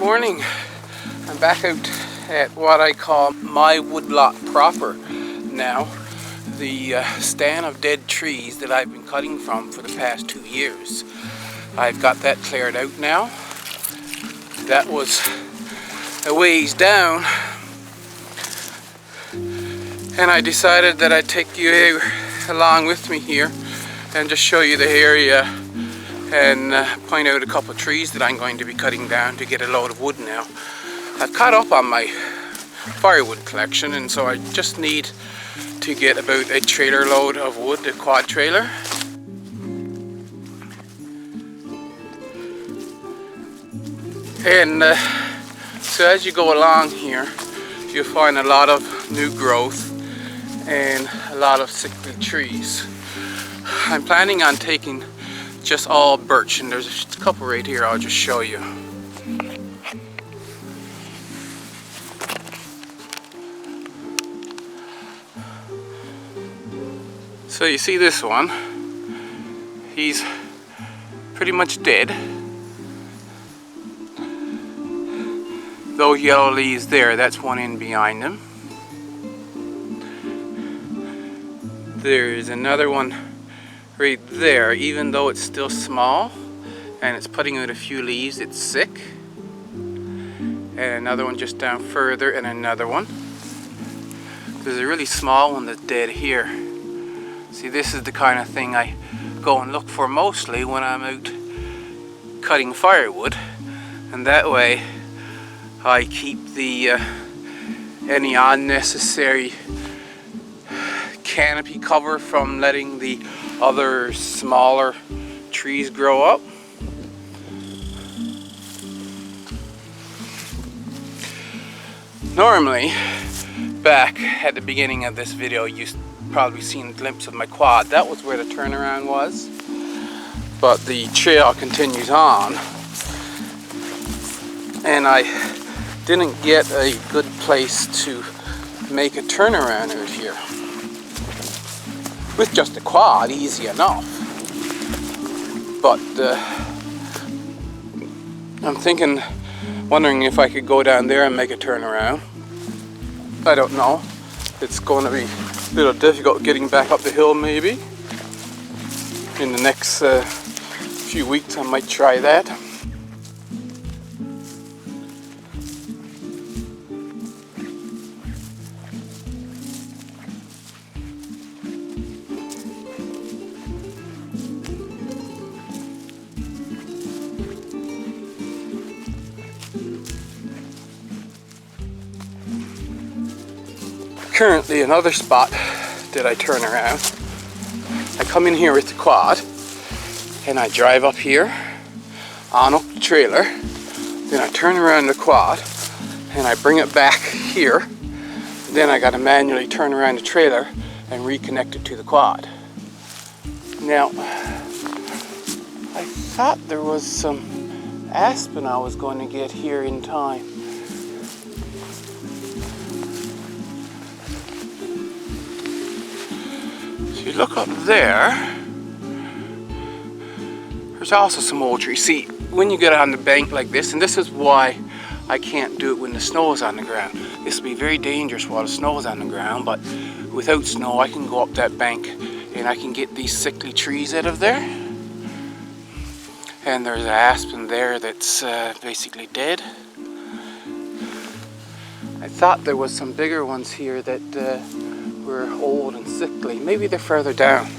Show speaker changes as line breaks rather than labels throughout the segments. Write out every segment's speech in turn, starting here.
morning. I'm back out at what I call my woodlot proper now. The stand of dead trees that I've been cutting from for the past 2 years. I've got that cleared out now. That was a ways down, and I decided that I'd take you along with me here and just show you the area and point out a couple of trees that I'm going to be cutting down to get a load of wood now. I've caught up on my firewood collection, and so I just need to get about a trailer load of wood, a quad trailer. And so as you go along here, you'll find a lot of new growth and a lot of sickly trees. I'm planning on taking just all birch, and there's just a couple right here I'll just show you. So you see this one, he's pretty much dead. Those yellow leaves there, that's one in behind him. There's another one right there, even though it's still small and it's putting out a few leaves, it's sick. And another one just down further, and another one. There's a really small one that's dead here. See, this is the kind of thing I go and look for mostly when I'm out cutting firewood, and that way I keep the any unnecessary canopy cover from letting the other smaller trees grow up. Normally, back at the beginning of this video, you've probably seen a glimpse of my quad. That was where the turnaround was, but the trail continues on, and I didn't get a good place to make a turnaround out here. With just a quad, easy enough. But I'm wondering if I could go down there and make a turnaround. I don't know. It's going to be a little difficult getting back up the hill maybe. In the next few weeks I might try that. Currently another spot that I turn around. I come in here with the quad and I drive up here, on up the trailer, then I turn around the quad and I bring it back here. Then I got to manually turn around the trailer and reconnect it to the quad. Now, I thought there was some aspen I was going to get here in time. If you look up there, there's also some old trees. See, when you get on the bank like this, and this is why I can't do it when the snow is on the ground. This will be very dangerous while the snow is on the ground, but without snow I can go up that bank and I can get these sickly trees out of there. And there's an aspen there that's basically dead. I thought there was some bigger ones here that were old and sickly. Maybe they're further down.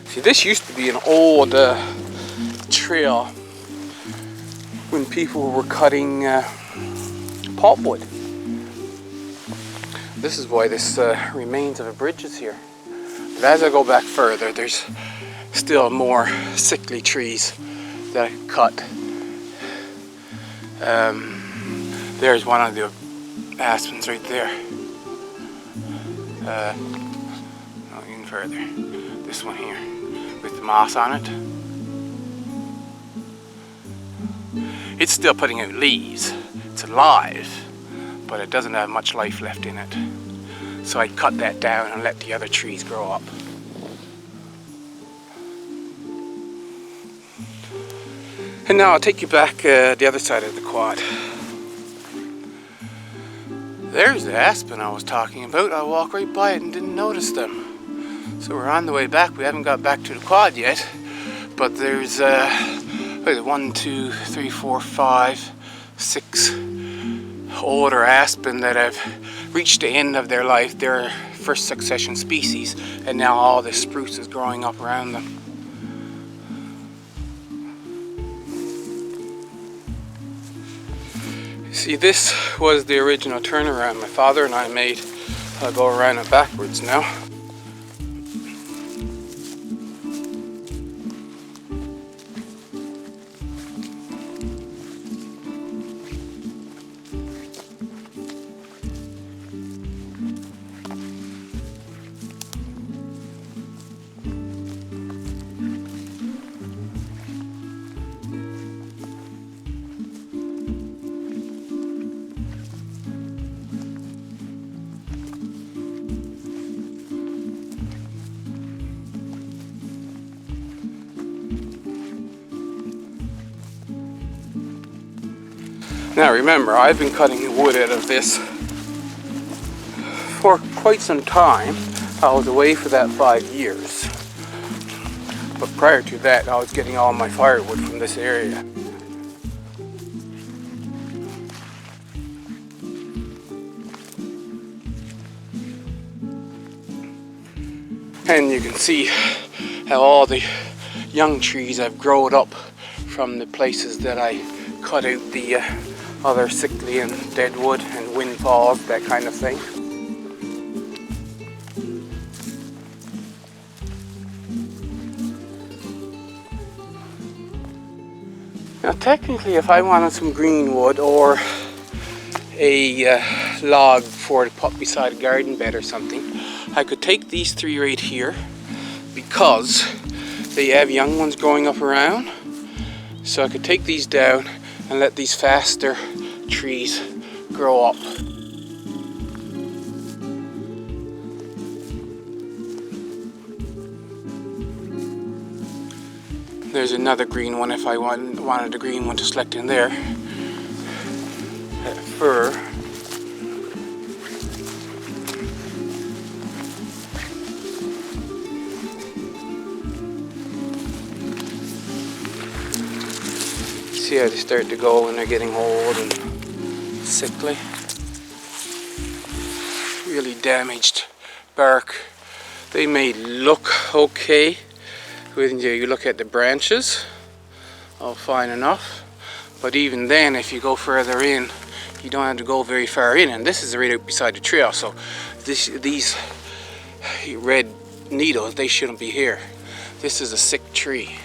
See, this used to be an old trail when people were cutting pulpwood. This is why this remains of a bridge is here. But as I go back further, there's still more sickly trees that I cut. There's one of the aspens right there. No, even further. This one here with the moss on it. It's still putting out leaves. It's alive, but it doesn't have much life left in it. So I cut that down and let the other trees grow up. And now I'll take you back the other side of the quad. There's the aspen I was talking about. I walked right by it and didn't notice them. So we're on the way back. We haven't got back to the quad yet, but there's 1, 2, 3, 4, 5, 6 older aspen that have reached the end of their life. They're first succession species, and now all this spruce is growing up around them. See, this was the original turnaround my father and I made. I'll go around it backwards now. Now remember, I've been cutting wood out of this for quite some time. I was away for that 5 years. But prior to that, I was getting all my firewood from this area. And you can see how all the young trees have grown up from the places that I cut out the other sickly and dead wood and windfalls, that kind of thing. Now technically, if I wanted some green wood or a log for to put beside a garden bed or something, I could take these 3 right here because they have young ones growing up around. So I could take these down and let these faster trees grow up. There's another green one if I wanted a green one to select in there. Fir. See how they start to go when they're getting old and sickly. Really damaged bark. They may look okay when you look at the branches, all fine enough, but even then, if you go further in, you don't have to go very far in, and this is right out beside the trail, so these red needles, they shouldn't be here. This is a sick tree.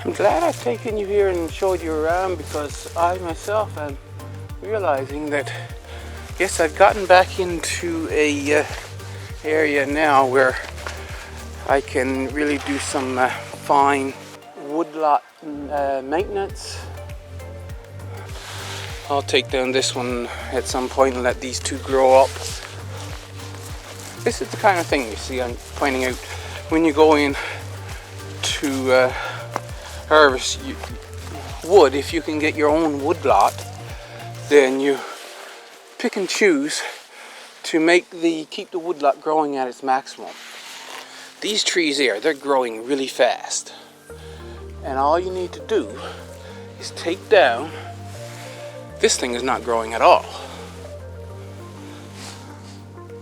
I'm glad I've taken you here and showed you around, because I myself am realizing that, yes, I've gotten back into a area now where I can really do some fine woodlot maintenance. I'll take down this one at some point and let these 2 grow up. This is the kind of thing, you see, I'm pointing out, when you go in to harvest wood, if you can get your own woodlot, then you pick and choose to keep the woodlot growing at its maximum. These trees here, they're growing really fast, and all you need to do is take down. This thing is not growing at all,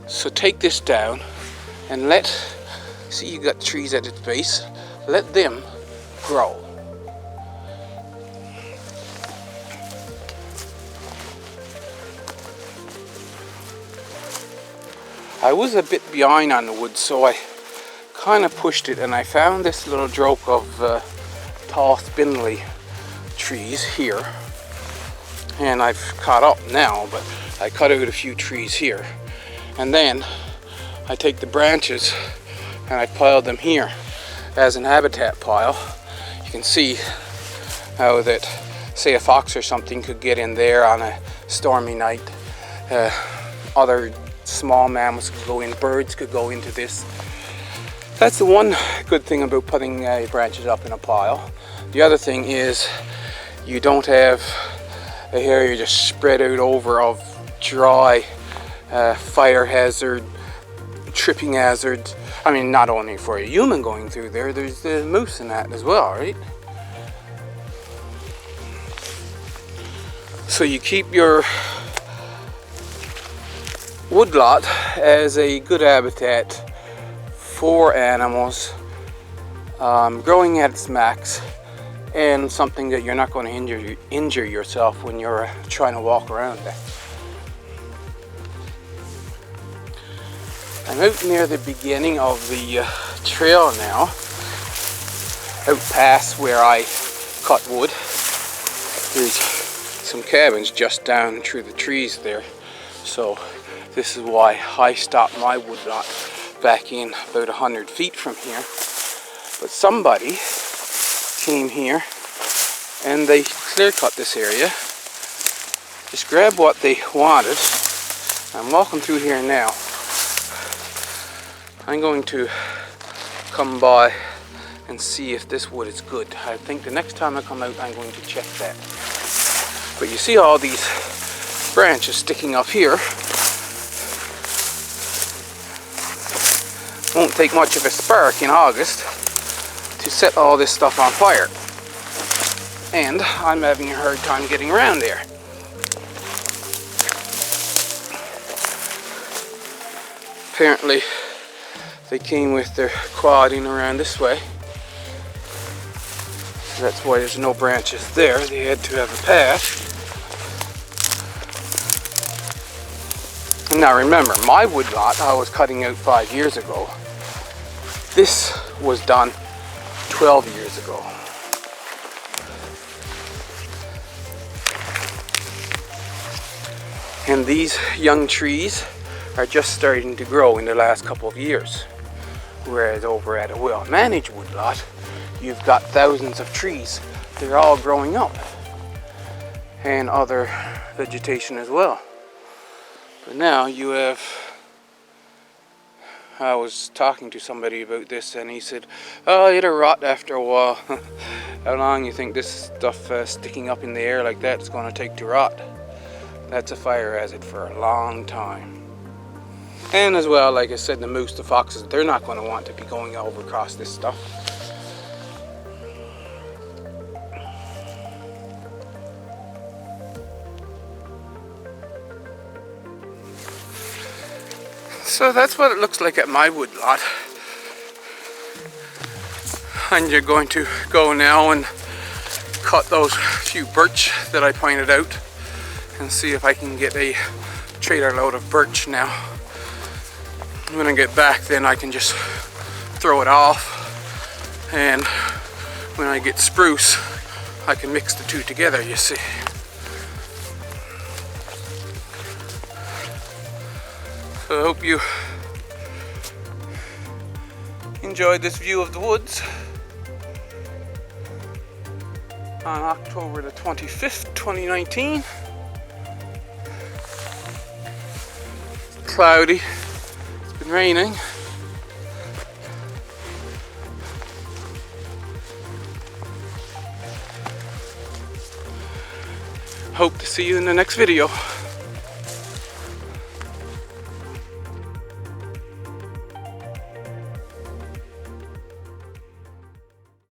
so take this down and see, you got trees at its base, let them grow. I was a bit behind on the wood, so I kind of pushed it, and I found this little drop of tall spindly trees here, and I've caught up now, but I cut out a few trees here, and then I take the branches and I pile them here as an habitat pile. You can see how that, say a fox or something could get in there on a stormy night. Other small mammals could go in, birds could go into this. That's the one good thing about putting branches up in a pile. The other thing is you don't have a area just spread out over of dry, fire hazard, tripping hazard. I mean, not only for a human going through there, there's the moose and that as well, right? So you keep your woodlot as a good habitat for animals, growing at its max, and something that you're not going to injure yourself when you're trying to walk around there. I'm out near the beginning of the trail now, out past where I cut wood. There's some cabins just down through the trees there, so this is why I stopped my woodlot back in about 100 feet from here. But somebody came here and they clear cut this area, just grabbed what they wanted. I'm walking through here now. I'm going to come by and see if this wood is good. I think the next time I come out I'm going to check that. But you see all these branches sticking up here. Won't take much of a spark in August to set all this stuff on fire. And I'm having a hard time getting around there. Apparently they came with their quad in around this way. So that's why there's no branches there. They had to have a path. Now remember, my woodlot I was cutting out 5 years ago. This was done 12 years ago. And these young trees are just starting to grow in the last couple of years. Whereas over at a well-managed woodlot, you've got thousands of trees. They're all growing up. And other vegetation as well. But now you have, I was talking to somebody about this and he said, oh, it'll rot after a while. How long you think this stuff sticking up in the air like that is going to take to rot? That's a fire hazard for a long time. And as well, like I said, the moose, the foxes, they're not going to want to be going over across this stuff. So that's what it looks like at my woodlot. And you're going to go now and cut those few birch that I pointed out and see if I can get a trailer load of birch now. When I get back, then I can just throw it off, and when I get spruce I can mix the two together, you see. So I hope you enjoyed this view of the woods on October the 25th, 2019. It's cloudy. Raining. Hope to see you in the next video.